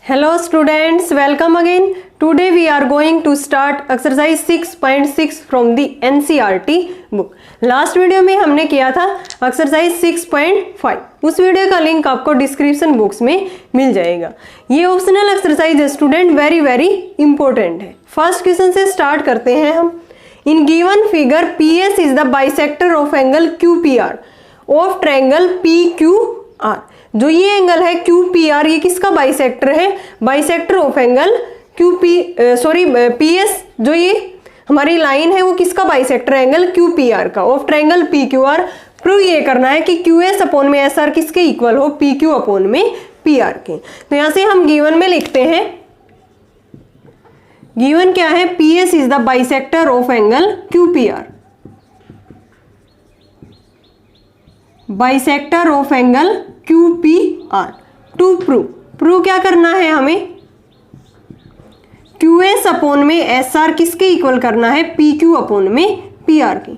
Hello students, welcome again. Today we are going to start exercise 6.6 from the NCERT book. Last video में हमने किया था exercise 6.5. उस video का link आपको डिस्क्रिप्शन बॉक्स में मिल जाएगा. ये ऑप्शनल एक्सरसाइज है स्टूडेंट, वेरी वेरी इंपॉर्टेंट है. फर्स्ट क्वेश्चन से स्टार्ट करते हैं हम. इन given figure PS is the bisector of angle QPR of triangle PQR. जो ये एंगल है QPR, ये किसका बाइसेक्टर है? Bisector of angle PS. जो ये हमारी लाइन है वो किसका बाइसेक्टर है? एंगल QPR का, ऑफ ट्रायंगल PQR. प्रूव ये करना है कि QS अपॉन में SR किसके इक्वल हो? PQ अपॉन में PR के. तो यहां से हम गिवन में लिखते हैं, गिवन क्या है? PS is the bisector of angle QPR. Bisector of angle QPR. To prove क्या करना है हमें? QS अपॉन में SR किसके इक्वल करना है? PQ अपॉन में PR के.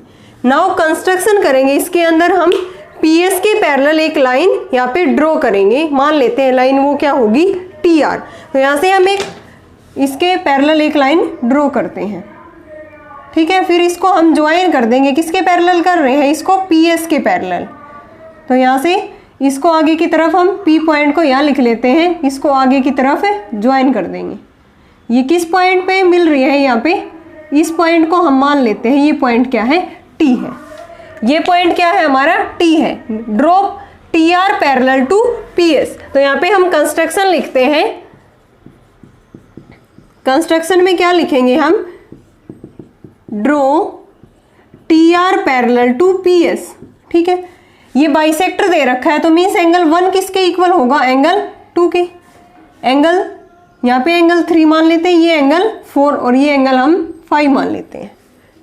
नाउ कंस्ट्रक्शन करेंगे. इसके अंदर हम PS के पैरेलल एक लाइन यहाँ पे ड्रॉ करेंगे. मान लेते हैं लाइन वो क्या होगी? TR. तो यहाँ से हम एक इसके पैरेलल एक लाइन ड्रॉ करते हैं. ठीक है, फिर इसको हम ज्वाइन कर देंगे. किसके पैरेलल कर रहे हैं? इसको PS के पैरेलल. तो यहाँ से इसको आगे की तरफ हम P पॉइंट को यहाँ लिख लेते हैं, इसको आगे की तरफ ज्वाइन कर देंगे. ये किस पॉइंट पे मिल रही है? यहाँ पे इस पॉइंट को हम मान लेते हैं, ये पॉइंट क्या है? T है. ये पॉइंट क्या है हमारा? T है. Drop TR parallel to PS. तो यहाँ पे हम कंस्ट्रक्शन लिखते हैं. कंस्ट्रक्शन में क्या लिखेंगे हम? Draw TR parallel to PS. ठीक है, ये बाइसेक्टर दे रखा है तो मीन्स एंगल 1 किसके इक्वल होगा? एंगल 2 के. एंगल यहाँ पे एंगल 3 मान लेते हैं, ये एंगल 4 और ये एंगल हम 5 मान लेते हैं.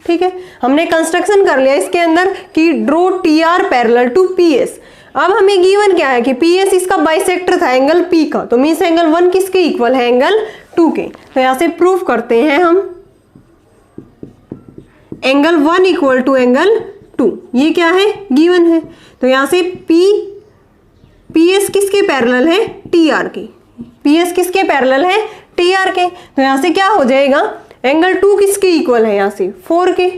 ठीक है, हमने कंस्ट्रक्शन कर लिया इसके अंदर कि draw TR parallel to PS. अब हमें गिवन क्या है कि PS इसका बाइसेक्टर था एंगल P का, तो मीन्स एंगल 1 किसके इक्वल है? एंगल 2 के. तो यहाँ से प्रूफ करते हैं हम, एंगल 1 इक्वल टू एंगल 2. ये क्या है? गिवन है. तो यहाँ से PS किसके पैरेलल है? TR के. PS किसके पैरेलल है? TR के. तो यहाँ से क्या हो जाएगा? एंगल 2 किसके इक्वल है? यहाँ से 4 के.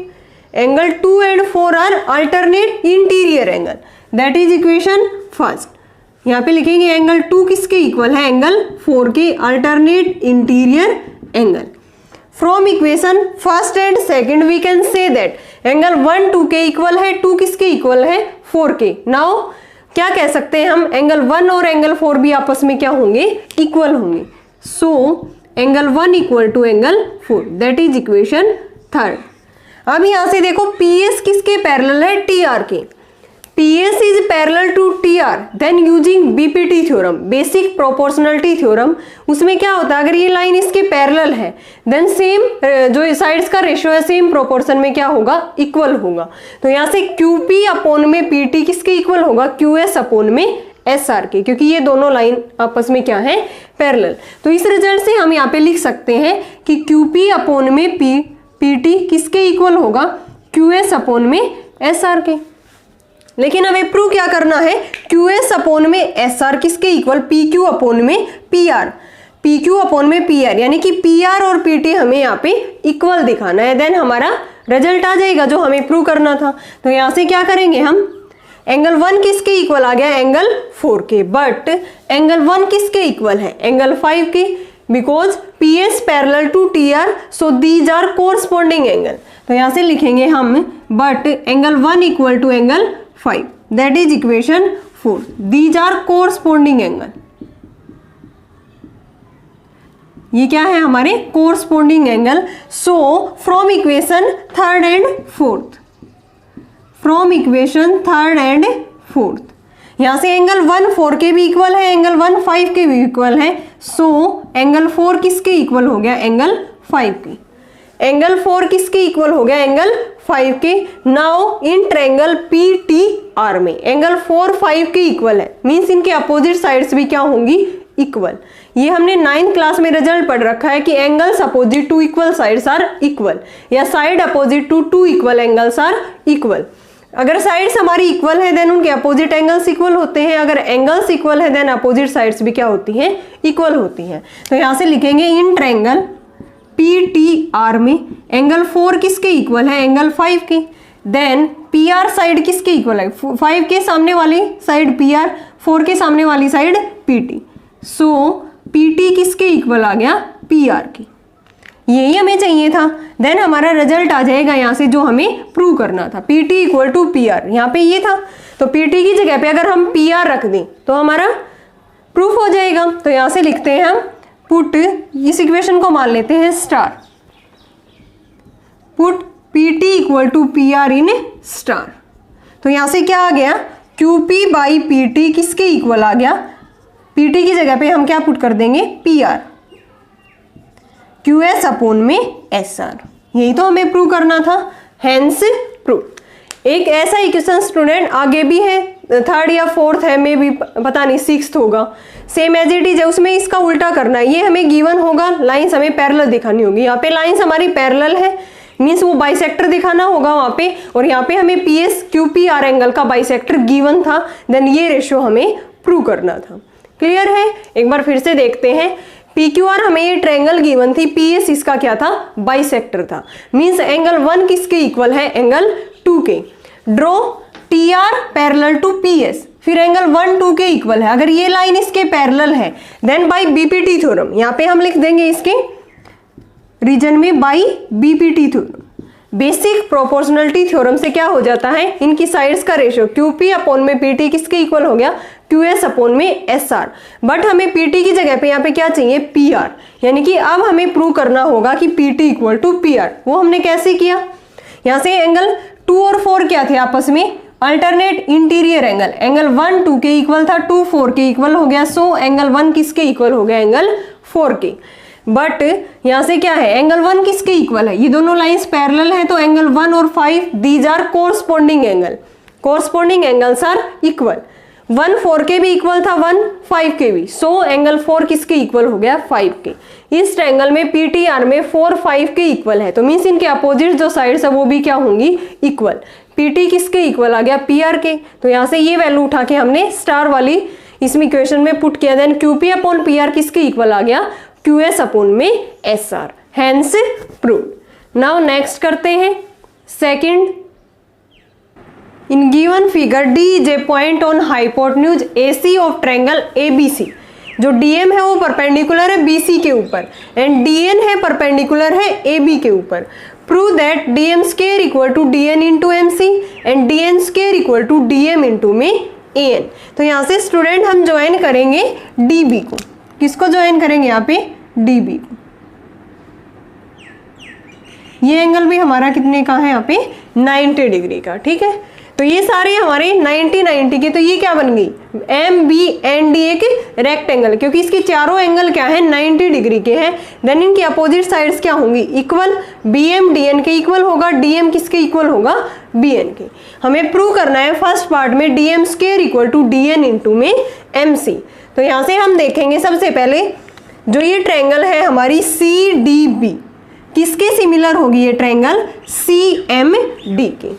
Angle 2 and 4 are alternate interior angle. That is equation first. यहाँ पे लिखेंगे एंगल 2 किसके इक्वल है? एंगल 4 के alternate interior angle. From equation first and second we can say that angle 1 2 के इक्वल है, 2 किसके इक्वल है? 4 के. नाउ क्या कह सकते हैं हम? एंगल 1 और एंगल 4 भी आपस में क्या होंगे? इक्वल होंगे. So angle 1 equal to angle 4. That is equation third. अब यहां से देखो PS किसके पैरेलल है? TR के. PS is parallel to TR. Then using BPT theorem, basic proportionality theorem, उसमें क्या होता है? अगर ये लाइन इसके पैरेलल है देन सेम जो साइड्स का रेशियो है सेम प्रोपोर्शन में क्या होगा? इक्वल होगा. तो यहाँ से QP अपॉन में PT किसके इक्वल होगा? QS अपॉन में SR के, क्योंकि ये दोनों लाइन आपस में क्या है? पैरेलल. तो इस रिजल्ट से हम यहाँ पे लिख सकते हैं कि QP अपॉन में PT किसके इक्वल होगा? QS अपॉन में SR के. लेकिन हमें प्रूव क्या करना है? QS अपॉन में SR किसके इक्वल? PQ अपॉन में PR. PQ अपॉन में PR, यानी कि PR और PT हमें यहाँ पे इक्वल दिखाना है. देन हमारा रिजल्ट आ जाएगा जो हमें प्रूव करना था. तो यहाँ से क्या करेंगे हम? एंगल 1 किसके इक्वल आ गया? एंगल 4 के. बट एंगल 1 किसके इक्वल है? एंगल 5 के. Because PS parallel to TR, so these are corresponding angle. तो यहाँ से लिखेंगे हम, but angle 1 equal to angle 5. That is equation 4. These are corresponding angle. ये क्या है? हमारे corresponding angle. So from equation third and fourth, from equation third and fourth, यहां से एंगल 1 4 के भी इक्वल है, एंगल 1 5 के भी इक्वल है. सो एंगल 4 किसके इक्वल हो गया? एंगल 5 के. एंगल 4 किसके इक्वल हो गया? एंगल 5 के. नाउ इन ट्रायंगल PTR में एंगल 4 5 के इक्वल है, मींस इनके अपोजिट साइड्स भी क्या होंगी? इक्वल. ये हमने 9th क्लास में रिजल्ट पढ़ रखा है कि angles opposite to equal sides are equal, या side opposite to 2 equal angles are equal. अगर साइड्स हमारी इक्वल है देन उनके अपोजिट एंगल्स इक्वल होते हैं, अगर एंगल्स इक्वल है देन अपोजिट साइड्स भी क्या होती हैं, इक्वल होती हैं। तो यहाँ से लिखेंगे इन ट्रायंगल PTR में एंगल 4 किसके इक्वल है, एंगल 5 के। देन PR साइड किसके इक्वल है, 5 के सामने वाली साइड PR, 4 के सामने वाली साइड PT। सो PT किसके इक्वल आ गया, PR की। यही हमें चाहिए था। देन हमारा रिजल्ट आ जाएगा यहाँ से जो हमें प्रूव करना था, PT इक्वल टू PR। यहाँ पे ये था, तो PT की जगह पे अगर हम PR रख दें तो हमारा प्रूफ हो जाएगा। तो यहाँ से लिखते हैं हम पुट, इस इक्वेशन को मान लेते हैं star, put PT equal to PR in star. तो यहाँ से क्या आ गया, QP बाई PT किसके इक्वल आ गया, PT की जगह पे हम क्या पुट कर देंगे, PR, QS अपॉन में SR। यही तो हमें प्रूव करना था, हेंस प्रूव। एक ऐसा इक्वेशन स्टूडेंट आगे भी है, 3rd या 4th है, मे भी पता नहीं 6th होगा, सेम एज इट इज है, उसमें इसका उल्टा करना है। ये हमें गिवन होगा, लाइंस हमें पैरेलल दिखानी होगी। यहाँ पे लाइंस हमारी पैरेलल है, मीन्स वो बाइसेक्टर दिखाना होगा वहाँ पे, और यहाँ पे हमें PS QPR एंगल का बाइसेक्टर गिवन था, देन ये रेशियो हमें प्रूव करना था। क्लियर है? एक बार फिर से देखते हैं। PQR हमें ये ट्रायंगल गिवन थी, PS इसका क्या था, बाइसेक्टर था, मींस एंगल 1 किसके इक्वल है, एंगल 2 के। Draw TR parallel to PS, फिर एंगल 1 2 के इक्वल है। अगर ये लाइन इसके पैरेलल है देन बाय BPT थ्योरम, यहाँ पे हम लिख देंगे इसके रीजन में by BPT theorem. Basic proportionality theorem से क्या हो जाता है, इनकी साइड्स का रेशियो QP अपॉन में PT किसके इक्वल हो गया, QS अपॉन में SR। बट हमें PT की जगह पे यहाँ पे क्या चाहिए, PR, यानी कि अब हमें प्रूव करना होगा कि PT इक्वल टू PR। वो हमने कैसे किया, यहाँ से एंगल 2 और 4 क्या थे आपस में, अल्टरनेट इंटीरियर एंगल। एंगल 1 2 के इक्वल था, 2 4 के इक्वल हो गया। सो एंगल 1 किसके इक्वल हो गया, एंगल 4 के। बट यहाँ से क्या है, एंगल 1 किसके इक्वल है, ये दोनों लाइंस पैरेलल है, तो एंगल 1 और 5 these are corresponding angle, corresponding angles are equal. 1 4 के भी इक्वल था, 1 5 के भी। सो एंगल 4 किसके इक्वल हो गया, 5 के। इस ट्रायंगल में PTR में 4 5 के इक्वल है, तो मीन्स इनके अपोजिट जो साइड्स है वो भी क्या होंगी, इक्वल। PT किसके इक्वल आ गया, PR के। तो यहाँ से ये वैल्यू उठा के हमने स्टार वाली इसमें इक्वेशन में पुट किया, देन QP अपॉन PR किसके इक्वल आ गया, QS अपॉन में SR। Hence proved. Now next करते हैं second. In given figure D is a point on hypotenuse AC of triangle ABC। जो DM है वो परपेंडिकुलर है BC के ऊपर, एंड DN है परपेंडिकुलर है AB के ऊपर। Prove that DM square equal to DN into MC and DN square equal to DM into में AN। तो यहाँ से स्टूडेंट हम ज्वाइन करेंगे DB को। किसको ज्वाइन करेंगे यहाँ पे, DB को। ये एंगल भी हमारा कितने का है यहाँ पे, 90 डिग्री का। ठीक है, तो ये सारे हमारे 90 90 के। तो ये क्या बन गई, MBND एक रेक्टेंगल, क्योंकि इसके चारों एंगल क्या है, 90 डिग्री के हैं। देन इनकी अपोजिट साइड्स क्या होंगी, इक्वल। BM DN के इक्वल होगा, DM किसके इक्वल होगा, BN के। हमें प्रूव करना है फर्स्ट पार्ट में DM square equal to DN into में MC। तो यहाँ से हम देखेंगे सबसे पहले जो ये ट्रायंगल है हमारी CDB किसके सिमिलर होगी, ये ट्रायंगल CMD के।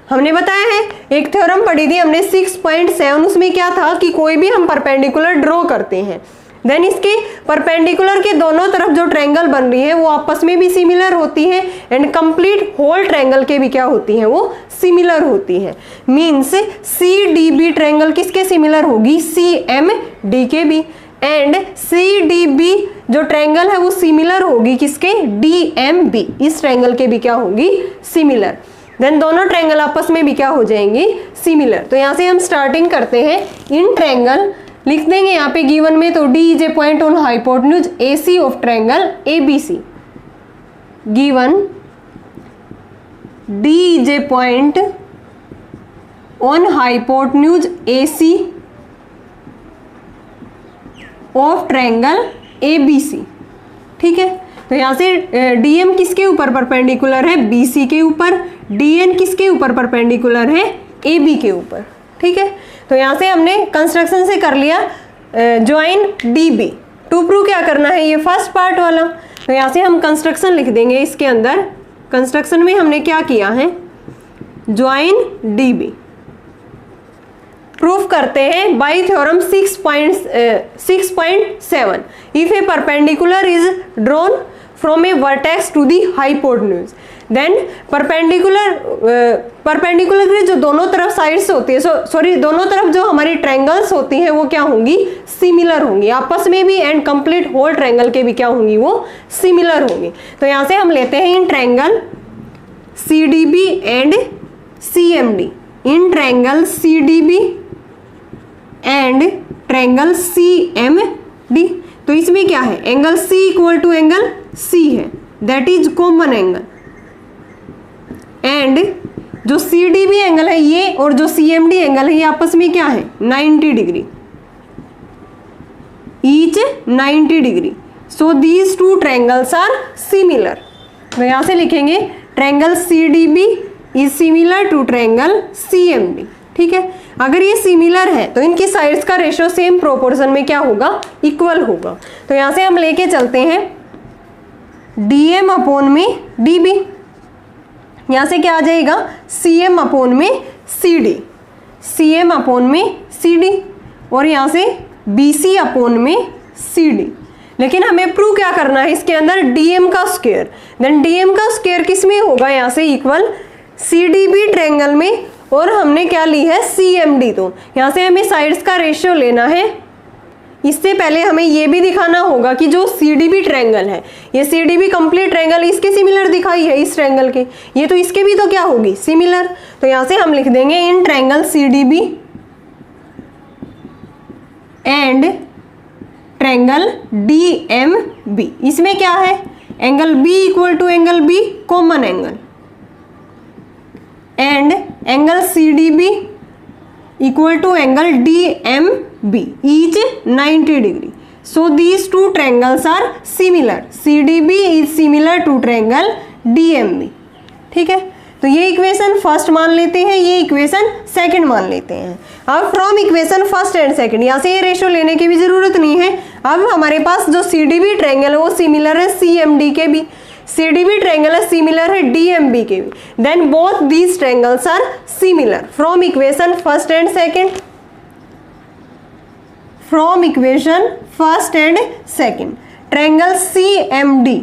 हमने बताया है, एक थ्योरम पढ़ी थी हमने 6.7, उसमें क्या था कि कोई भी हम परपेंडिकुलर ड्रॉ करते हैं, देन इसके परपेंडिकुलर के दोनों तरफ जो ट्रायंगल बन रही है वो आपस में भी सिमिलर होती है, एंड कंप्लीट होल ट्रायंगल के भी क्या होती हैं, वो सिमिलर होती है। मीन्स CDB ट्रायंगल किसके सिमिलर होगी, CMD के भी, एंड CDB जो ट्रायंगल है वो सिमिलर होगी किसके, DMB, इस ट्रायंगल के भी क्या होगी, सिमिलर। देन दोनों ट्रायंगल आपस में भी क्या हो जाएंगे, सिमिलर। तो यहाँ से हम स्टार्टिंग करते हैं। इन ट्रायंगल लिख देंगे यहाँ पे गिवन में, तो D is a point on hypotenuse AC of triangle ABC। Given D is a point on hypotenuse AC of triangle ABC। ठीक है, तो यहाँ से DM किसके ऊपर परपेंडिकुलर है, BC के ऊपर। DN किसके ऊपर परपेंडिकुलर है, AB के ऊपर। ठीक है, तो यहाँ से हमने कंस्ट्रक्शन से कर लिया ज्वाइन DB। टू प्रूव क्या करना है, ये फर्स्ट पार्ट वाला। तो यहाँ से हम कंस्ट्रक्शन लिख देंगे इसके अंदर। कंस्ट्रक्शन में हमने क्या किया है, ज्वाइन डी बी। प्रूफ करते हैं by theorem 6.7 if a perpendicular is drawn from a vertex to the hypotenuse, then perpendicular की जो दोनों तरफ साइड्स होती है, सॉरी दोनों तरफ जो हमारी ट्रायंगल्स होती हैं वो क्या होंगी, सिमिलर होंगी आपस में भी, एंड कंप्लीट होल ट्रायंगल के भी क्या होंगी, वो सिमिलर होंगी। तो यहां से हम लेते हैं in triangle CDB and CMD, in triangle CDB and triangle CMD। तो इसमें क्या है, angle C equal to angle C है, that is common angle, and जो CDB एंगल है ये और जो CMD एंगल है ये आपस में क्या है, 90 degree, each 90 degree. So these two triangles are similar. तो यहां से लिखेंगे triangle CDB is similar to triangle CMD। ठीक है, अगर ये सिमिलर है तो इनकी साइड्स का रेशियो सेम प्रोपोर्शन में क्या होगा, इक्वल होगा। तो यहां से हम लेके चलते हैं DM अपॉन में DB, यहां से क्या आ जाएगा CM अपॉन में CD, CM अपॉन में CD, और यहां से BC अपॉन में CD। लेकिन हमें प्रूव क्या करना है इसके अंदर, DM का स्क्वायर, देन DM का स्क्वायर किस में होगा, यहां से इक्वल CDB ट्रायंगल में, और हमने क्या ली है CMD। तो यहां से हमें साइड्स का रेशियो लेना है। इससे पहले हमें ये भी दिखाना होगा कि जो CDB ट्रायंगल है, ये CDB कंप्लीट ट्रायंगल इसके सिमिलर दिखाई है इस ट्रायंगल के, ये तो इसके भी तो क्या होगी, सिमिलर। तो यहां से हम लिख देंगे in triangle CDB and triangle DMB। इसमें क्या है, angle B equal to angle B common angle, and angle CDB equal to angle DMB each 90 degree. So these two triangles are similar, CDB is similar to triangle DMB। ठीक है, तो ये equation first मान लेते हैं, ये equation second मान लेते हैं। अब from equation first and second, यहाँ से ये रेशियो लेने की भी जरूरत नहीं है। अब हमारे पास जो CDB ट्रायंगल है वो सिमिलर है CMD के भी, CDB ट्रायंगल है सिमिलर है DMB के भी, then both these triangles are similar. From equation first and second, from equation first and second triangle CMD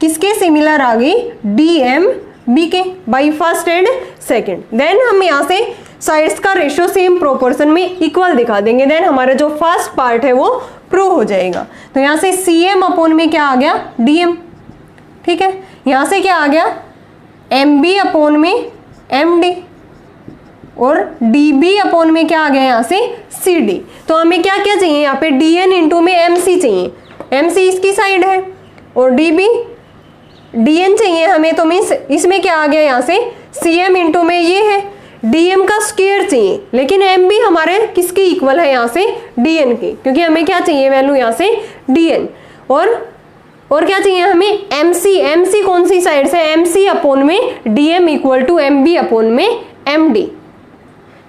किसके सिमिलर आ गई, DMB के, by first and second. Then हम यहाँ से साइड्स का रेशियो सेम प्रोपोर्शन में इक्वल दिखा देंगे, देन हमारा जो फर्स्ट पार्ट है वो प्रूव हो जाएगा। तो यहाँ से CM अपॉन में क्या आ गया, DM। ठीक है, यहां से क्या आ गया, MB अपॉन में MD, और DB अपॉन में क्या आ गया यहाँ से CD। तो हमें क्या क्या चाहिए यहाँ पे, DN इंटू में MC चाहिए, MC इसकी साइड है, और DN चाहिए हमें, तो मीन्स इसमें क्या आ गया यहाँ से CM इंटू में ये है, DM का स्क्वायर चाहिए, लेकिन MB हमारे किसके इक्वल है यहाँ से, DN के, क्योंकि हमें क्या चाहिए वैल्यू यहाँ से DN, और क्या चाहिए हमें MC कौन सी साइड से, MC अपॉन में DM equal to MB upon में MD।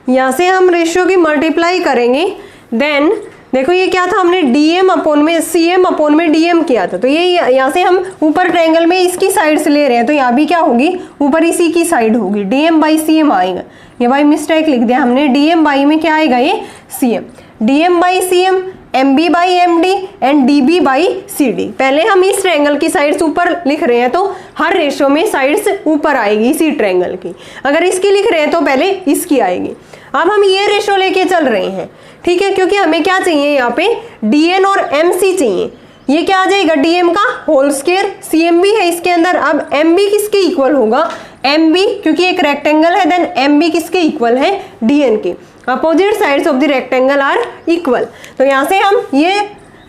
यहाँ से हम रेशियो की मल्टीप्लाई करेंगे, देन देखो ये क्या था, हमने DM अपॉन में CM अपॉन में DM किया था, तो ये यहाँ से हम ऊपर ट्रायंगल में इसकी साइड से ले रहे हैं, तो यहाँ भी क्या होगी, ऊपर इसी की साइड होगी, DM बाई CM आएगा। ये भाई मिस्टेक लिख दिया हमने, DM बाई में क्या आएगा, ये CM, DM by CM, MB by MD and DB by CD। पहले हम इस ट्रायंगल की साइड्स ऊपर लिख रहे हैं तो हर रेशियो में साइड्स ऊपर आएगी इसी ट्रायंगल की, अगर इसकी लिख रहे हैं तो पहले इसकी आएगी। अब हम ये रेशियो लेके चल रहे हैं, ठीक है, क्योंकि हमें क्या चाहिए यहाँ पे, DN और MC चाहिए। ये क्या आ जाएगा, DM का होल स्क्वायर, CMB है इसके अंदर। अब MB किसके इक्वल होगा, MB, क्योंकि एक रेक्टेंगल है, देन MB किसके इक्वल है, DN के। Opposite sides of the rectangle are equal. तो यहाँ से हम ये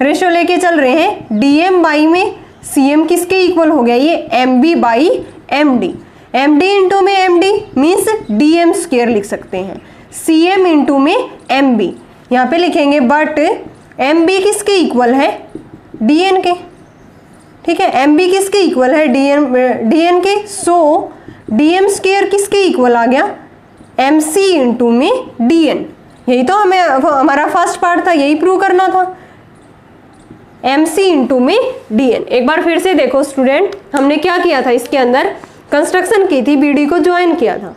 रेशियो लेके चल रहे हैं, DM बाई में CM किसके इक्वल हो गया, ये MB by MD, MD into में MD मीन्स DM स्क्वायर लिख सकते हैं, CM इंटू में MB यहाँ पे लिखेंगे, बट MB किसके इक्वल है, DN के। ठीक है, MB किसके इक्वल है, DN के। सो DM स्क्वायर किसके इक्वल आ गया, MC इंटू में DN। यही तो हमें हमारा फर्स्ट पार्ट था, यही प्रूव करना था, MC इंटू में DN। एक बार फिर से देखो स्टूडेंट, हमने क्या किया था, इसके अंदर कंस्ट्रक्शन की थी, BD को ज्वाइन किया था।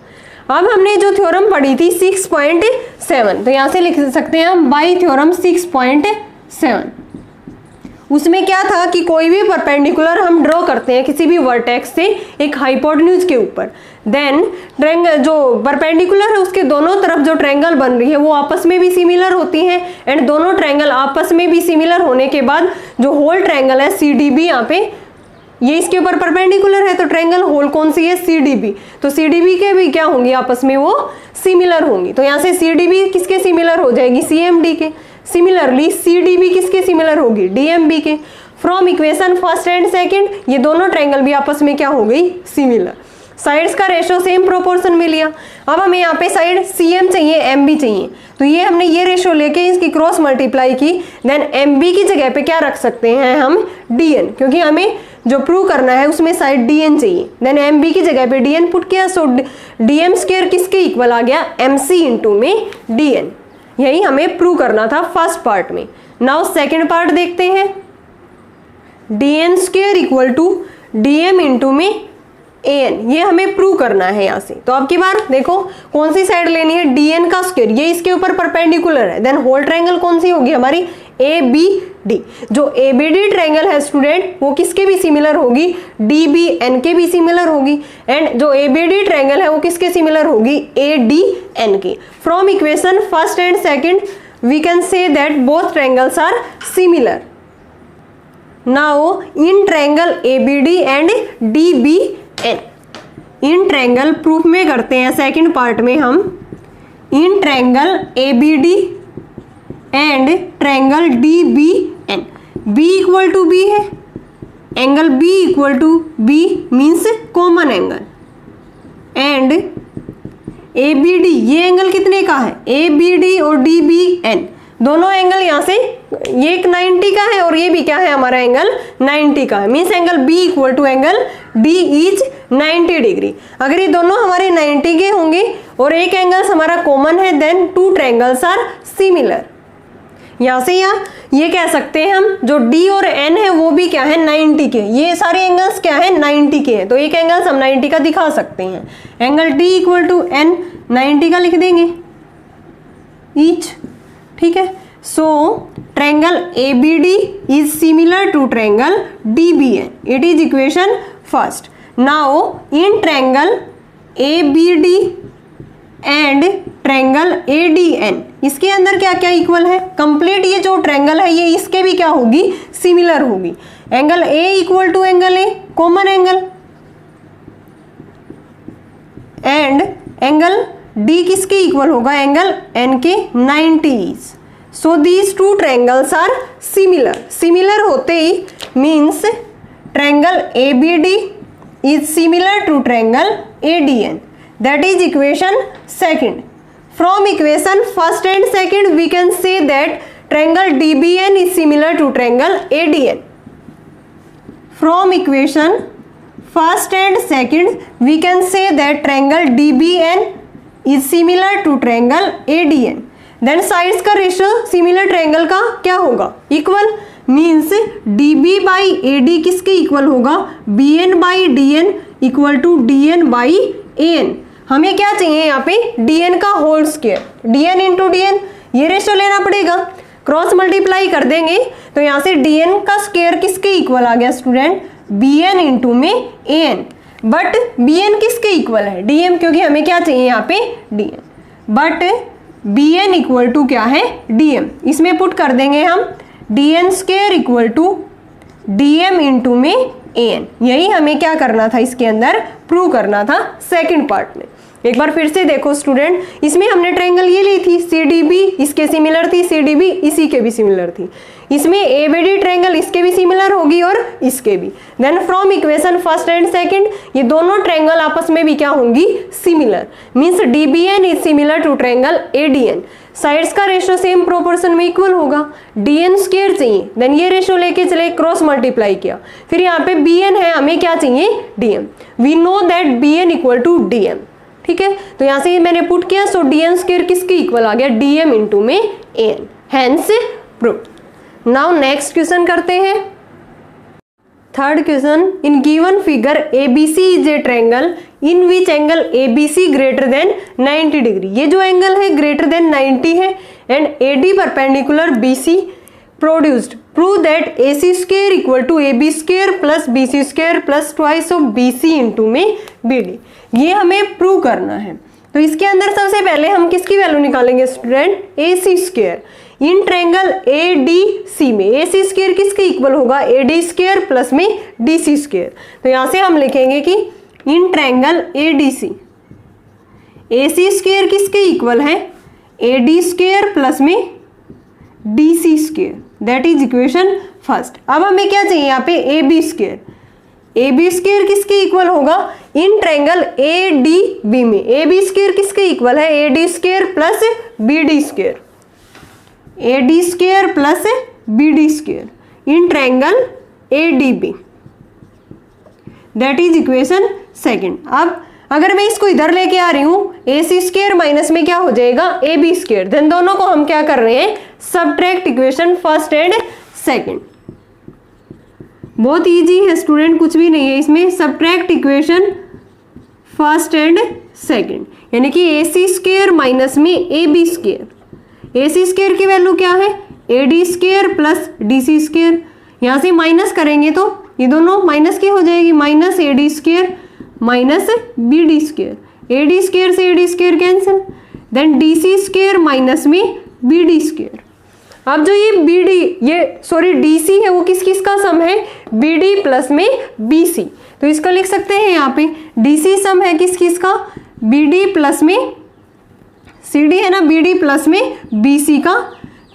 अब हमने जो थ्योरम पढ़ी थी 6.7, तो यहाँ से लिख सकते हैं हम बाई थ्योरम 6.7। उसमें क्या था कि कोई भी परपेंडिकुलर हम ड्रॉ करते हैं किसी भी वर्टेक्स से एक हाइपोटेन्यूज के ऊपर, देन ट्रायंगल जो परपेंडिकुलर है उसके दोनों तरफ जो ट्रायंगल बन रही है वो आपस में भी सिमिलर होती हैं, एंड दोनों ट्रायंगल आपस में भी सिमिलर होने के बाद जो होल ट्रायंगल है CDB, यहाँ पे ये इसके ऊपर परपेंडिकुलर है तो ट्रायंगल होल कौन सी है CDB, तो CDB के भी क्या होंगी आपस में वो सिमिलर होंगी। तो यहाँ से CDB किसके सिमिलर हो जाएगी CMD के, सिमिलरली CDB किसके सिमिलर होगी DMB के। From equation first and second ये दोनों ट्रायंगल भी आपस में क्या हो गई सिमिलर। साइड्स का रेशो सेम प्रोपोर्शन में लिया। अब हमें यहाँ पे साइड CM चाहिए MB चाहिए, तो ये हमने ये रेशो लेके इसकी क्रॉस मल्टीप्लाई की, देन MB की जगह पे क्या रख सकते हैं हम DN, क्योंकि हमें जो प्रूव करना है उसमें साइड DN चाहिए, देन MB की जगह पे DN पुट किया, सो DM स्क्वायर किसके इक्वल आ गया MC इंटू में DN। यही हमें प्रूव करना था फर्स्ट पार्ट में। नाउ सेकेंड पार्ट देखते हैं, DN square equal to DM into में AN, ये हमें प्रूव करना है यहाँ से। तो अब की बार देखो कौन सी साइड लेनी है, DN का स्क्वायर, ये इसके ऊपर परपेंडिकुलर है, देन होल ट्रायंगल कौन सी होगी हमारी ABD। जो ABD ट्रायंगल है स्टूडेंट वो किसके भी सिमिलर होगी DBN के भी सिमिलर होगी, एंड जो ABD ट्रायंगल है वो किसके सिमिलर होगी ADN के। From equation first and second we can say that both triangles are similar. Now in triangle ABD and DBN, in triangle proof में करते हैं सेकंड पार्ट में हम, in triangle ABD and triangle DBN, B equal to B है, angle B equal to B means common angle, and ABD ये angle कितने का है ABD और DBN दोनों एंगल यहाँ से ये एक 90 का है और ये भी क्या है हमारा एंगल 90 का है, means angle B equal to angle D is 90 degree. अगर ये दोनों हमारे 90 के होंगे और एक एंगल्स हमारा कॉमन है, then two triangles are similar. यहाँ से ये कह सकते हैं हम जो D और N है वो भी क्या है 90 के, ये सारे एंगल्स क्या है 90 के हैं, तो एक एंगल्स हम 90 का दिखा सकते हैं। Angle D equal to N 90 का लिख देंगे ईच, ठीक है। So triangle ABD is similar to triangle DBN, it is equation first. Now in triangle ABD and triangle ADN, इसके अंदर क्या क्या इक्वल है, कंप्लीट ये जो ट्रायंगल है ये इसके भी क्या होगी सिमिलर होगी। Angle A equal to angle A common angle, and angle D किसके इक्वल होगा एंगल N के 90। So these two triangles are similar, similar होते ही means triangle ABD is similar to triangle ADN, that is equation second. From equation first and second we can say that triangle DBN is similar to triangle ADN. From equation first and second we can say that triangle DBN is similar to triangle ADN. Then sides का ratio similar triangle का क्या होगा equal, means DB by AD किसके equal होगा BN by DN equal to DN by AN। हमें क्या चाहिए यहाँ पे DN का whole square, DN into DN, ये रेशियो लेना पड़ेगा, क्रॉस मल्टीप्लाई कर देंगे तो यहाँ से DN का स्क्वायर किसके इक्वल आ गया स्टूडेंट BN इंटू में AN, बट BN किसके इक्वल है DM, क्योंकि हमें क्या चाहिए यहाँ पे DN, but BN equal to क्या है DM, इसमें पुट कर देंगे हम DN square equal to DM into में AN। यही हमें क्या करना था इसके अंदर प्रूव करना था सेकंड पार्ट में। एक बार फिर से देखो स्टूडेंट, इसमें हमने ट्रायंगल ये ली थी CDB, इसके सिमिलर थी, CDB इसी के भी सिमिलर थी, इसमें ABD ट्रायंगल इसके भी सिमिलर होगी और इसके भी। Then from equation first and second ये दोनों ट्रायंगल आपस में भी क्या होंगी similar, means DBN is similar to triangle ADN। Sides का रेशियो सेम प्रोपोर्शन में इक्वल होगा, DN स्क्वायर चाहिए, देन ये रेशियो लेके चले क्रॉस मल्टीप्लाई किया, फिर यहाँ पे BN है, हमें क्या चाहिए DM, we know that BN equal to DM, ठीक है। तो यहाँ से मैंने पुट किया, सो DN स्क्वायर किसके इक्वल आ गया DM इंटू में AN, hence proof. Now next question करते हैं। Third question, in given figure ABC is a triangle in which angle ABC greater than 90 degree. ये जो एंगल है ग्रेटर देन 90 है and AD perpendicular BC produced, prove that AC square equal to AB square plus BC square plus twice of BC into में BD। ये हमें prove करना है। तो इसके अंदर सबसे पहले हम किसकी वैल्यू निकालेंगे student, AC square in triangle ADC में AC स्क्वायर किसके इक्वल होगा, AD स्क्वायर प्लस में DC स्क्वायर। तो यहां से हम लिखेंगे कि इन ट्रायंगल ADC AC स्क्वायर किसके इक्वल है, AD स्क्वायर प्लस में DC square, that is equation first. अब हमें क्या चाहिए यहाँ पे, AB स्क्वायर। AB स्क्वायर किसके इक्वल होगा, इन ट्रायंगल ADB में AB स्क्वायर किसके इक्वल है, AD square plus BD square, AD square plus BD square in triangle ADB, that is equation second. अब अगर मैं इसको इधर लेके आ रही हूं, AC स्क्वायर माइनस में क्या हो जाएगा, AB स्क्वायर, देन दोनों को हम क्या कर रहे हैं, subtract equation first and second. बहुत इजी है स्टूडेंट, कुछ भी नहीं है इसमें, subtract equation first and second, यानी कि AC स्क्वायर माइनस में AB स्क्वायर। AC स्क्वायर की वैल्यू क्या है, AD square plus DC square, यहां से माइनस करेंगे तो ये दोनों माइनस की हो जाएगी, minus AD square minus BD square, AD square से AD square cancel, then DC square minus में BD स्क्वायर। अब जो ये DC है वो किस किस का सम है, BD प्लस में BC, तो इसको लिख सकते हैं यहाँ पे DC सम है किस किस का, BD प्लस में CD है ना, BD प्लस में BC का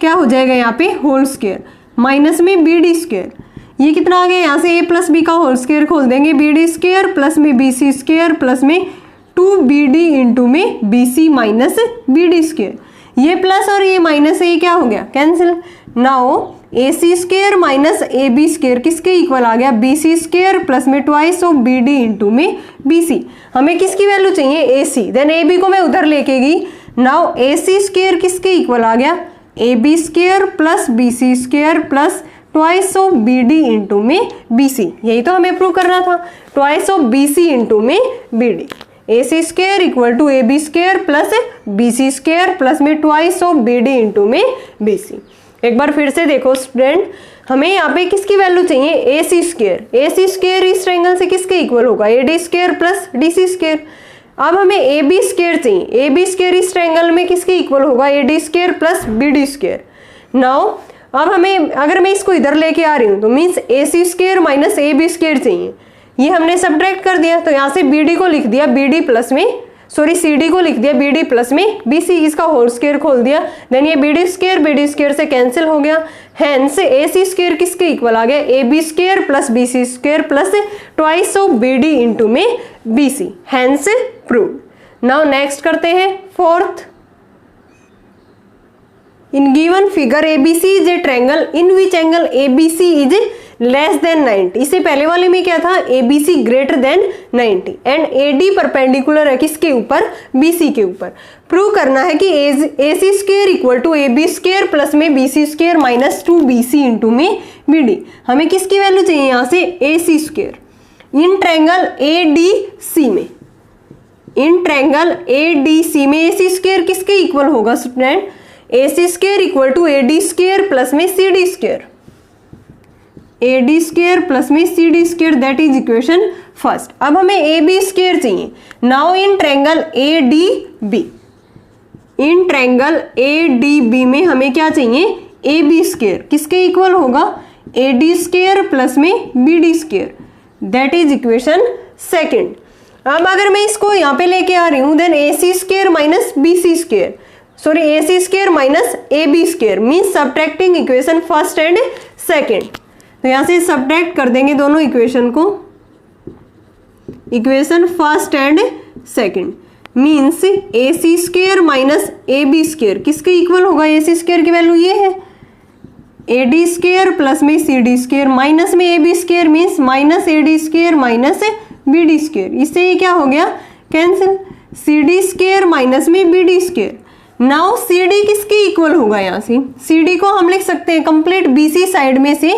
क्या हो जाएगा यहाँ पे होल स्क्वायर माइनस में BD स्क्वायर। ये कितना आ गया, यहाँ से A प्लस बी का होल स्क्वायर खोल देंगे, BD स्क्वायर प्लस में BC स्क्वायर प्लस में 2BD इंटू में BC माइनस BD स्क्वायर। ये प्लस और ये माइनस है, ये क्या हो गया, cancel. Now AC square minus AB square किसके इक्वल आ गया, BC स्क्वायर प्लस में ट्वाइस ऑफ BD इंटू में BC। हमें किसकी वैल्यू चाहिए, AC, देन AB को मैं उधर लेके गई। नाउ AC स्क्वायर किसके इक्वल आ गया, AB square plus BC square plus twice of BD into में BC, यही तो हमें प्रूव करना था, ट्वाइस ऑफ BC इंटू में BD। AC square equal to AB square plus BC square plus में ट्वाइस ऑफ BD इंटू में BC। एक बार फिर से देखो स्टूडेंट, हमें यहाँ पे किसकी वैल्यू चाहिए, AC स्क्वायर। AC स्क्वायर इस ट्रायंगल से किसके इक्वल होगा, AD square plus DC square. अब हमें AB स्क्वायर चाहिए, AB स्क्वायर इस ट्रायंगल में किसके इक्वल होगा, AD square plus BD square. Now अब हमें, अगर मैं इसको इधर लेके आ रही हूँ तो means AC square minus AB square चाहिए, ये हमने सब्ट्रैक्ट कर दिया, तो यहाँ से BD को लिख दिया BD प्लस में, CD को लिख दिया BD प्लस में BC, इसका होल स्क्वायर खोल दिया, देन ये BD स्क्वायर से कैंसिल हो गया, हेंस AC स्क्वायर किसके इक्वल आ गया, AB square plus BC square plus twice of BD into में BC, hence proved. Now next करते हैं fourth, in given figure ABC is a triangle in which angle ABC is less than 90। इससे पहले वाले में क्या था, ABC greater than 90 and AD perpendicular है किसके ऊपर, BC के ऊपर। प्रूव करना है कि AC square equal to AB square plus में BC square minus 2BC into में BD। हमें किसकी वैल्यू चाहिए यहाँ से, AC square in triangle ADC में, इन ट्रायंगल ADC में AC स्क्वायर किसके इक्वल होगा student, AC square equal to AD square plus में CD square, AD square plus में CD square, that is equation first. अब हमें AB स्क्वायर चाहिए। Now in triangle ADB, in triangle ADB में हमें क्या चाहिए, AB स्क्वायर किसके इक्वल होगा, AD स्क्वायर प्लस में BD square, that is equation second. अब अगर मैं इसको यहाँ पे लेके आ रही हूँ, then AC square minus BC square, AC square minus AB square means subtracting equation first and second. तो यहाँ से सब्ट्रैक्ट कर देंगे दोनों इक्वेशन को, equation first and second means AC square minus AB square किसके इक्वल होगा, AC स्क्वायर की वैल्यू ये है AD स्क्वायर प्लस में CD स्क्वायर माइनस में AB square means minus AD square minus BD square, इससे ये क्या हो गया, कैंसिल। CD स्क्वायर माइनस में BD स्क्वायर। नाउ CD किसके इक्वल होगा, यहाँ से CD को हम लिख सकते हैं कंप्लीट BC साइड में से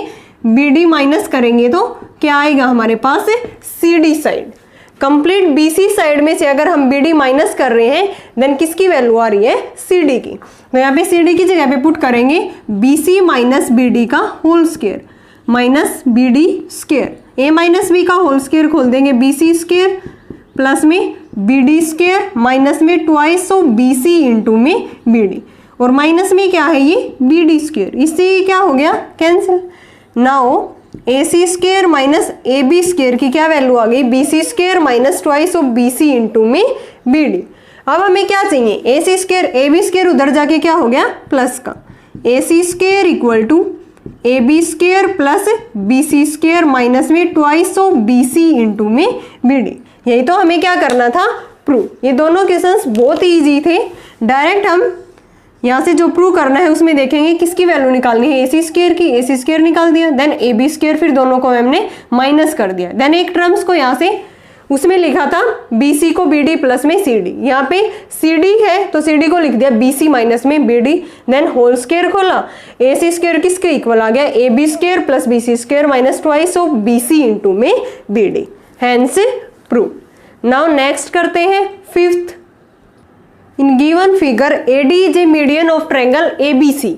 BD माइनस करेंगे तो क्या आएगा हमारे पास, CD side. Complete BC side में से अगर हम BD माइनस कर रहे हैं देन किसकी वैल्यू आ रही है, CD की। तो यहाँ पे CD की जगह पे पुट करेंगे BC माइनस BD का whole square minus BD square, A minus B का होल स्क्वायर खोल देंगे BC स्क्वायर प्लस में BD स्क्वायर माइनस में ट्वाइस ऑफ BC इंटू में BD, और माइनस में क्या है ये BD स्क्वायर, इससे ये क्या हो गया cancel. Now AC square minus AB square की क्या वैल्यू आ गई, BC square minus twice of BC into में BD। अब हमें क्या चाहिए, AC स्क्वायर AB स्क्वायर उधर जाके क्या हो गया प्लस का, AC square equal to AB square plus BC square minus में ट्वाइस ऑफ BC इंटू में BD। यही तो हमें क्या करना था, प्रूव। ये दोनों क्वेश्चंस बहुत ही इजी थे। डायरेक्ट हम यहाँ से जो प्रूव करना है उसमें देखेंगे किसकी वैल्यू निकालनी है, AC स्क्वायर की, AC स्क्वायर निकाल दिया, देन AB स्क्वायर, फिर दोनों को हमने माइनस कर दिया, देन एक टर्म्स को यहाँ से उसमें लिखा था BC को BD प्लस में CD, यहाँ पे CD है तो CD को लिख दिया BC माइनस में BD, देन होल स्क्वायर खोला, AC स्क्वायर किसके इक्वल आ गया, AB square plus BC square minus twice of BC into में BD, hence prove. Now next करते हैं fifth. In given figure AD is a median of triangle ABC,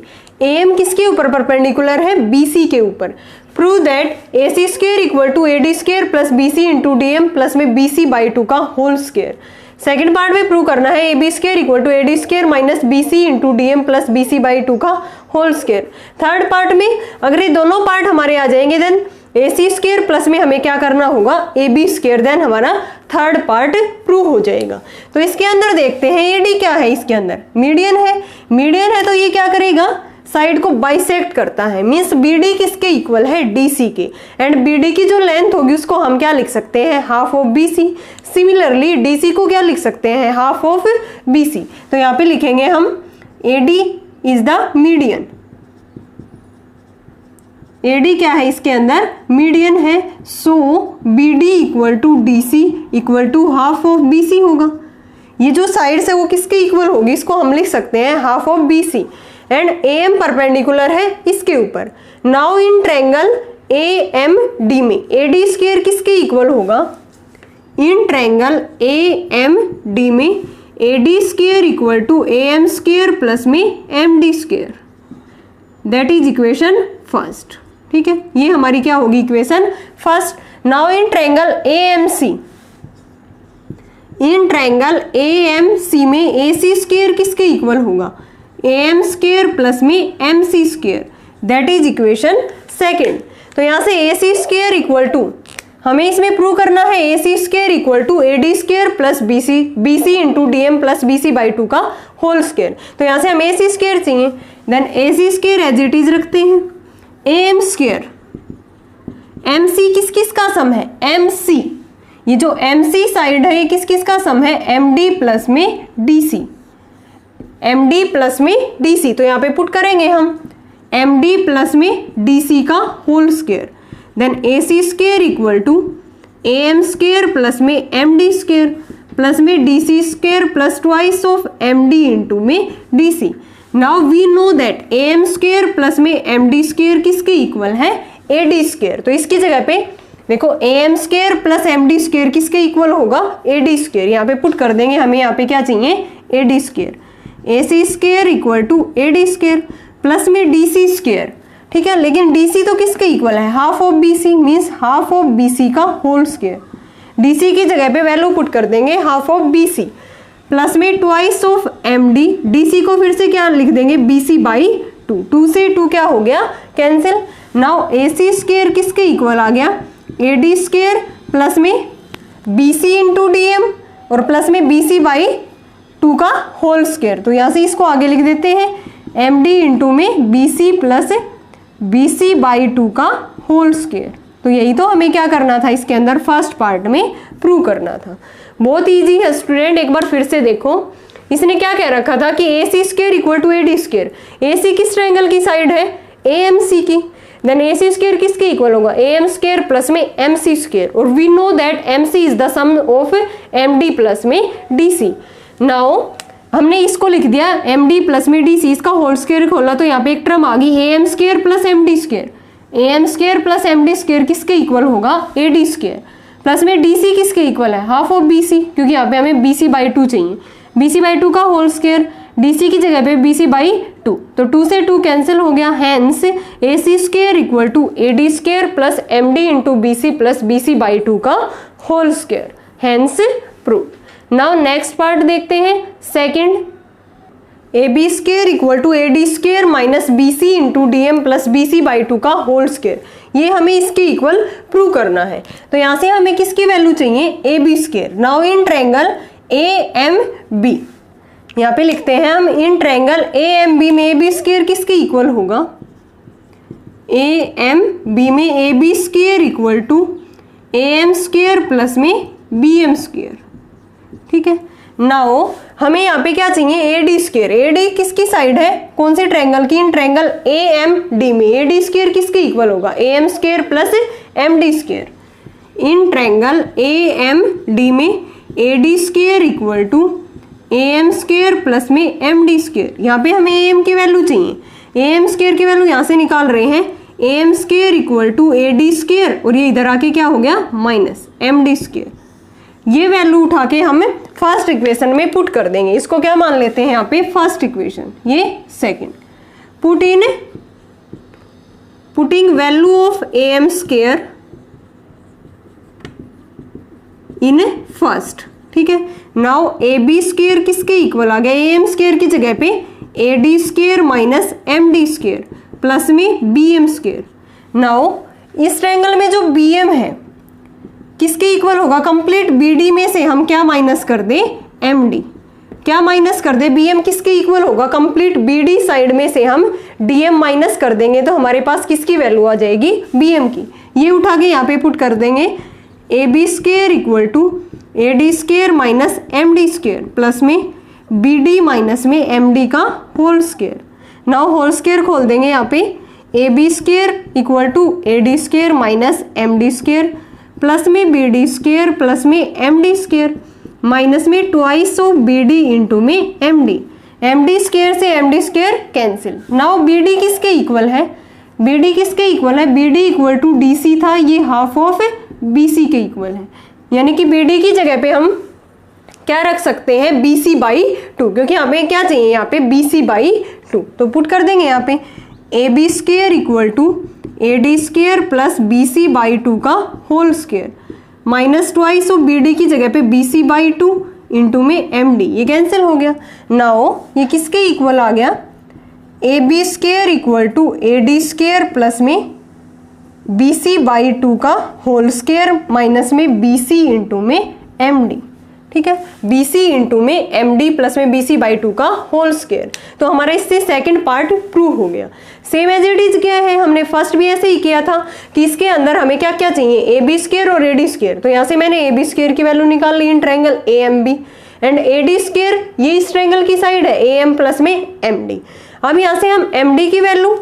AM किसके ऊपर perpendicular है, BC के ऊपर। Prove that AC square equal to AD square plus BC into DM plus में BC by 2 का whole square. Second part में prove करना है AB square equal to AD square minus BC into DM plus BC by 2 का whole square. Third part में अगर ये दोनों पार्ट हमारे आ जाएंगे देन AC स्क्वायर प्लस में हमें क्या करना होगा, AB स्क्वायर, देन हमारा थर्ड पार्ट प्रूव हो जाएगा। तो इसके अंदर देखते हैं AD क्या है, इसके अंदर मीडियन है, मीडियन है तो ये क्या करेगा, साइड को बाइसेक्ट करता है, मींस BD किसके इक्वल है, DC के, एंड BD की जो लेंथ होगी उसको हम क्या लिख सकते हैं, half of BC। Similarly DC को क्या लिख सकते हैं, हाफ ऑफ BC। तो यहाँ पे लिखेंगे हम AD is the median, AD क्या है इसके अंदर, मीडियन है, so BD equal to DC equal to half of BC होगा। ये जो साइड है वो किसके इक्वल होगी, इसको हम लिख सकते हैं half of BC, and AM perpendicular है इसके ऊपर। नाउ इन ट्रायंगल AMD में AD स्क्वायर किसके इक्वल होगा, इन ट्रायंगल AMD में AD square equal to AM square plus में MD square, that is equation first. ठीक है, ये हमारी क्या होगी equation first. Now in triangle AMC, in triangle AMC में AC स्क्वायर किसके इक्वल होगा, AM स्क्वायर प्लस में MC square, that is equation second. तो यहाँ से AC स्क्वायर इक्वल टू, हमें इसमें प्रूव करना है AC square equal to AD square plus BC into DM plus BC by 2 का होल स्क्वायर। तो यहाँ से हमें AC स्क्वायर चाहिए, then AC square as it is रखते हैं, AM स्क्वायर, MC किस किस का सम है, MC, ये जो MC साइड है ये किस किस का सम है, MD प्लस में DC, MD प्लस में DC। तो यहाँ पे पुट करेंगे हम MD प्लस में DC का whole square, then AC square equal to AM square plus में MD स्क्वायर प्लस में DC square plus twice of MD into में DC। Now we know that AM square plus में MD square किसके equal है, AD square. तो इसकी जगह पे देखो AM square plus MD square किसके इक्वल होगा, AD स्क्वायर। यहाँ पे पुट कर देंगे, हमें यहाँ पे क्या चाहिए, AD square. AC square equal to AD square plus में DC स्क्वायर, ठीक है, लेकिन DC तो किसके इक्वल है, half of BC, means half of BC का होल स्क्वायर। DC की जगह पे वैल्यू पुट कर देंगे हाफ ऑफ BC प्लस में ट्वाइस ऑफ MD, DC को फिर से क्या लिख देंगे, BC बाई 2, 2 से 2 क्या हो गया कैंसिल। नाउ AC स्क्वायर किसके इक्वल आ गया, AD स्क्वायर प्लस में BC इंटू DM और प्लस में BC बाई 2 का होल स्क्वायर। तो यहाँ से इसको आगे लिख देते हैं MD इंटू में BC प्लस BC बाई 2 का होल स्क्वायर। तो यही तो हमें क्या करना था, इसके अंदर फर्स्ट पार्ट में प्रूव करना था। बहुत इजी है स्टूडेंट, एक बार फिर से देखो। इसने क्या कह रखा था कि AC square equal to AD square, AC किस ट्रायंगल की साइड है, AMC की, देन AC स्क्वायर किसके इक्वल होगा, AM स्क्वायर प्लस में MC स्क्वायर, और we know that MC is the sum of MD plus में DC। नाउ हमने इसको लिख दिया MD प्लस में DC, इसका होल स्क्वायर खोला तो यहाँ पे एक टर्म आ गई AM square plus MD square, AM square plus MD square किसके इक्वल होगा, AD स्क्वायर, प्लस में DC किसके इक्वल है, हाफ ऑफ BC, क्योंकि यहाँ पे हमें BC/2 चाहिए, BC/2 का होल स्क्वायर, DC की जगह पे BC/2, तो 2 से 2 कैंसिल हो गया, hence AC square equal to AD square plus MD into BC plus BC/2 का whole square, hence prove. Now next part देखते हैं, second, AB square equal to AD square minus BC into DM plus BC/2 का whole square, ये हमें इसके equal prove करना है। तो यहाँ से हमें किसकी वैल्यू चाहिए, AB square. Now in triangle AMB, यहाँ पे लिखते हैं हम, इन ट्रायंगल AMB में AB स्क्वायर किसके इक्वल होगा, AMB में AB square equal to AM square plus में BM स्क्वायर, ठीक है। नाउ हमें यहाँ पे क्या चाहिए, AD स्क्वायर, AD किसकी साइड है, कौन से ट्रायंगल की, इन ट्रायंगल AMD में AD स्क्वायर किसके इक्वल होगा, AM square plus MD square, in triangle AMD में AD square equal to AM square plus में MD स्क्वायर, यहाँ पे हमें AM की वैल्यू चाहिए, AM स्क्वायर की वैल्यू यहाँ से निकाल रहे हैं, AM square equal to AD square, और ये इधर आके क्या हो गया, माइनस MD स्क्वायर, ये वैल्यू उठा के हम फर्स्ट इक्वेशन में पुट कर देंगे, इसको क्या मान लेते हैं यहाँ पे फर्स्ट इक्वेशन, ये second, putting value of AM square in first, ठीक है। नाउ AB स्क्वायर किसके इक्वल आ गया, AM स्क्वायर की जगह पे AD square minus MD square plus में BM स्क्वायर। नाउ इस ट्रायंगल में जो BM है किसके इक्वल होगा, कंप्लीट BD में से हम क्या माइनस कर दे, MD, क्या माइनस कर दे, BM किसके इक्वल होगा, कंप्लीट BD साइड में से हम DM माइनस कर देंगे, तो हमारे पास किसकी वैल्यू आ जाएगी, BM की, ये उठा के यहाँ पे पुट कर देंगे, AB square equal to AD square minus MD square plus में BD माइनस में MD का whole square. Now whole square खोल देंगे यहाँ पे, AB square equal to AD square minus MD square plus में BD स्क्वायर प्लस में MD square minus में ट्वाइस ऑफ BD इंटू में MD स्क्वायर से MD square cancel. Now BD किसके इक्वल है, BD किसके इक्वल है, BD इक्वल टू DC था, ये हाफ ऑफ BC के इक्वल है, यानी कि BD की जगह पे हम क्या रख सकते हैं, BC/2, क्योंकि हमें क्या चाहिए यहाँ पे, BC/2, तो पुट कर देंगे यहाँ पे AB square equal to AD square plus BC/2 का whole square minus twice of BD की जगह पे BC/2 इंटू में MD, ये कैंसिल हो गया। नाउ ये किसके इक्वल आ गया, AB square equal to AD square plus में BC/2 का होल स्क्वायर माइनस में BC इंटू में MD, ठीक है, BC इंटू में MD प्लस में BC/2 का होल स्क्वायर। तो हमारा इससे सेकंड पार्ट प्रूव हो गया। सेम एज इट इज क्या है, हमने फर्स्ट भी ऐसे ही किया था कि इसके अंदर हमें क्या क्या चाहिए, AB स्क्वायर और AD स्क्वायर, तो यहाँ से मैंने AB स्क्वायर की वैल्यू निकाल ली in triangle AMB, and AD square ये इस ट्रायंगल की साइड है AM प्लस में MD। अब यहाँ से हम MD की वैल्यू,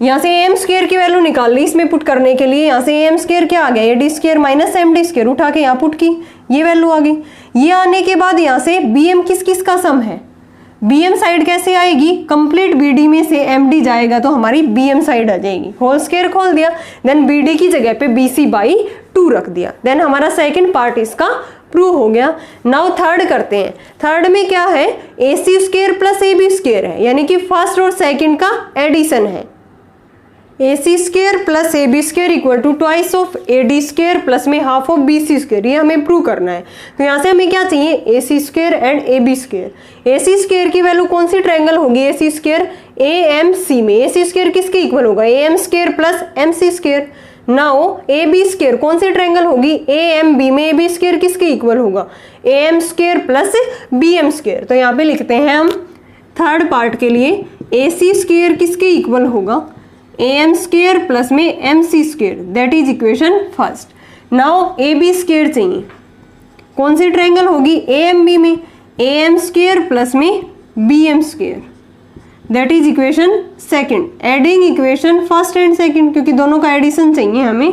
यहाँ से AM स्क्वायर की वैल्यू निकाल ली इसमें पुट करने के लिए, यहाँ से AM स्क्वायर क्या आ गया, AD square minus MD square, उठा के यहाँ पुट की, ये वैल्यू आ गई। ये आने के बाद यहाँ से BM किस किस का सम है, BM साइड कैसे आएगी, कंप्लीट BD में से MD जाएगा तो हमारी BM साइड आ जाएगी, होल स्क्वायर खोल दिया, देन BD की जगह पे BC/2 रख दिया, देन हमारा सेकंड पार्ट इसका प्रूव हो गया। नाउ थर्ड करते हैं, थर्ड में क्या है, AC square plus AB square है, यानी कि फर्स्ट और सेकंड का एडिशन है, AC square plus AB square equal to twice of AD square plus में हाफ ऑफ BC स्क्वायर, ये हमें प्रूव करना है। तो यहाँ से हमें क्या चाहिए, AC square and AB square. AC square की वैल्यू कौन सी ट्रायंगल होगी, AC स्क्वायर AMC में AC स्क्वायर किसके इक्वल होगा, AM square plus MC square. Now AB square कौन सी ट्रायंगल होगी, AMB में AB स्क्वायर किसके इक्वल होगा, AM square plus BM square. तो यहाँ पे लिखते हैं हम थर्ड पार्ट के लिए, AC स्क्वायर किसके इक्वल होगा, AM स्क्वायर प्लस में MC square, that is equation first. Now AB square चाहिए, कौन सी ट्रायंगल होगी, AMB में AM स्क्वायर प्लस में BM square, that is equation second. Adding equation first and second, क्योंकि दोनों का एडिशन चाहिए हमें।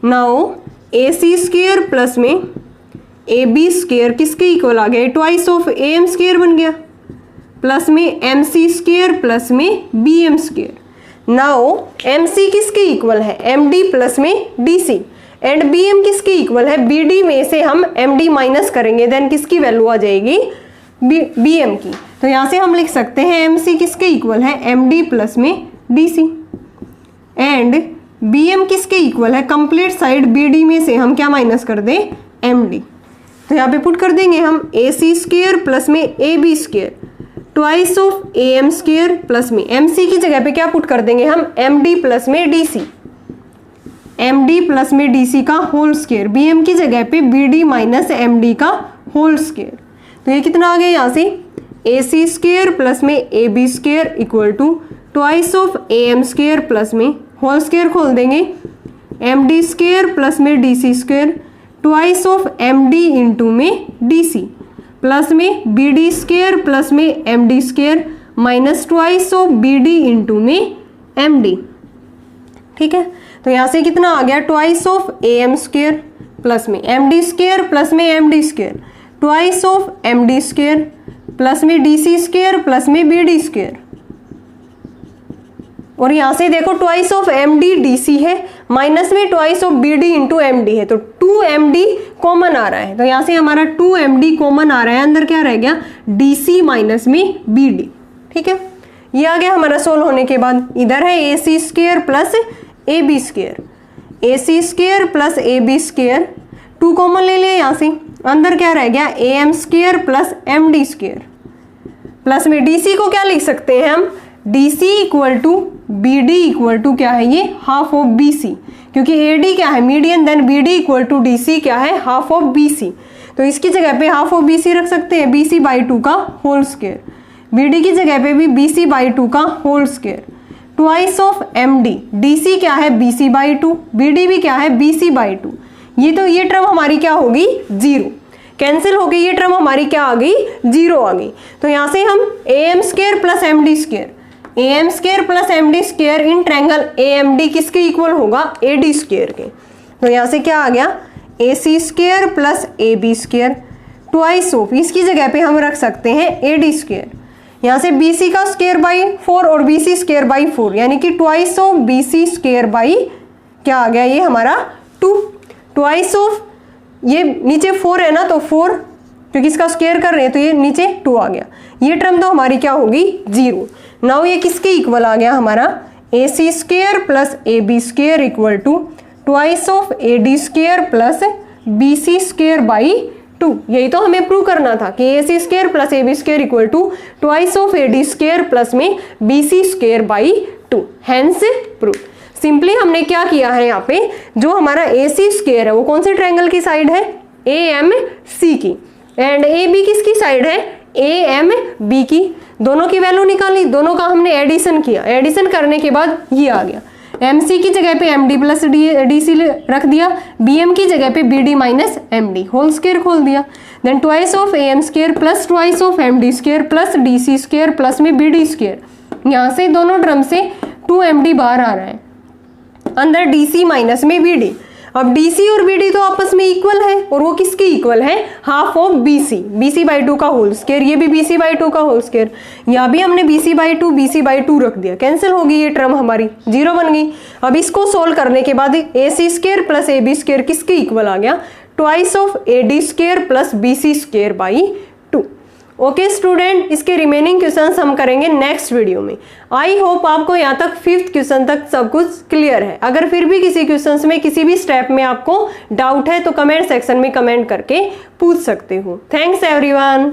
नाउ AC स्क्वायर प्लस में AB स्क्वायर किसके इक्वल आ गया, ट्वाइस ऑफ AM स्क्वायर बन गया, प्लस में MC स्क्वायर प्लस में BM स्क्वायर, नाउ MC किसके इक्वल है, MD प्लस में DC, एंड BM किसके इक्वल है, BD में से हम MD माइनस करेंगे, देन किसकी वैल्यू आ जाएगी, BM की। तो यहाँ से हम लिख सकते हैं MC किसके इक्वल है, MD प्लस में DC, एंड BM किसके इक्वल है, कंप्लीट साइड BD में से हम क्या माइनस कर दें, MD। तो यहाँ पे पुट कर देंगे हम AC स्क्वायर प्लस में AB square twice of AM square plus में MC की जगह पे क्या पुट कर देंगे हम, MD प्लस में DC, MD प्लस में DC का होल स्क्वायर, BM की जगह पे BD माइनस MD का होल स्क्वायर। तो ये कितना आ गया यहाँ से, AC स्क्वायर प्लस में AB square equal to twice of AM square plus में होल स्क्वायर खोल देंगे MD स्क्वायर प्लस में DC square twice of MD into में DC प्लस में BD स्क्वायर प्लस में MD square minus twice of BD into में MD। ठीक है, तो यहाँ से कितना आ गया, twice of AM square plus में MD स्क्वायर प्लस में MD square twice of MD square plus में DC स्क्वायर प्लस में BD स्क्वायर, और यहाँ से देखो ट्वाइस ऑफ MD DC है माइनस में twice of BD into MD है, तो 2MD कॉमन आ रहा है, तो यहाँ से हमारा 2MD कॉमन आ रहा है, अंदर क्या रह गया, DC माइनस में BD। ठीक है, ये आ गया हमारा सोल्व होने के बाद। इधर है AC square plus AB square, AC square plus AB square 2 common ले लिया यहाँ से, अंदर क्या रह गया, AM square plus MD square plus में DC को क्या लिख सकते हैं हम, DC equal to BD equal to क्या है, ये हाफ ऑफ BC, क्योंकि AD क्या है median, then BD equal to DC क्या है, हाफ ऑफ BC। तो इसकी जगह पे हाफ ऑफ BC रख सकते हैं, BC बाई 2 का होल स्क्वायर, BD की जगह पे भी BC बाई 2 का whole square twice of MD, DC क्या है BC बाई 2, BD भी क्या है BC बाई 2। ये तो ये टर्म हमारी क्या होगी, 0 कैंसिल हो गई, ये टर्म हमारी क्या आ गई, 0 आ गई। तो यहाँ से हम AM square plus MD square, AM square plus MD square in triangle AMD किसके इक्वल होगा, AD स्क्वायर के। तो यहाँ से क्या आ गया, AC square plus AB square twice of, इसकी जगह पे हम रख सकते हैं AD स्क्वायर, यहाँ से BC का स्क्वायर बाई 4 और BC स्क्वायर बाई 4, यानी कि twice of BC square by क्या आ गया, ये हमारा 2 ट्वाइस ऑफ, ये नीचे 4 है ना, तो 4 क्योंकि इसका स्क्वायर कर रहे हैं तो ये नीचे 2 आ गया, ये टर्म तो हमारी क्या होगी, 0। नाउ ये किसके इक्वल आ गया हमारा, AC square plus AB square equal to twice of AD square plus BC square by 2। यही तो हमें प्रूव करना था कि AC square plus AB square equal to twice of AD square plus में BC square by 2, hence prove. Simply हमने क्या किया है, यहाँ पे जो हमारा AC स्क्वायर है वो कौन से ट्रायंगल की साइड है, AMC की, एंड AB किसकी साइड है, AMB की। दोनों की वैल्यू निकाली, दोनों का हमने एडिशन किया, एडिशन करने के बाद ये आ गया, MC की जगह पे MD प्लस DC रख दिया, BM की जगह पे BD minus MD whole square खोल दिया, then twice of AM square plus twice of MD square plus DC square plus में BD स्क्वायर। यहाँ से दोनों टर्म से 2MD बाहर आ रहा है, अंदर DC माइनस में BD। अब DC और BD तो आपस में इक्वल है, और वो किसके इक्वल है, हाफ ऑफ BC बाई 2 का होल स्क्वायर, ये भी BC बाई 2 का होल स्क्वायर, यहाँ भी हमने BC बाई 2 रख दिया, कैंसिल हो गई, ये टर्म हमारी 0 बन गई। अब इसको सोल्व करने के बाद AC square plus AB square किसके इक्वल आ गया, twice of AD square plus BC square by 2। Okay student, इसके रिमेनिंग क्वेश्चंस हम करेंगे नेक्स्ट वीडियो में। आई होप आपको यहाँ तक 5th क्वेश्चन तक सब कुछ क्लियर है। अगर फिर भी किसी क्वेश्चंस में किसी भी स्टेप में आपको डाउट है तो कमेंट सेक्शन में कमेंट करके पूछ सकते हो। Thanks everyone.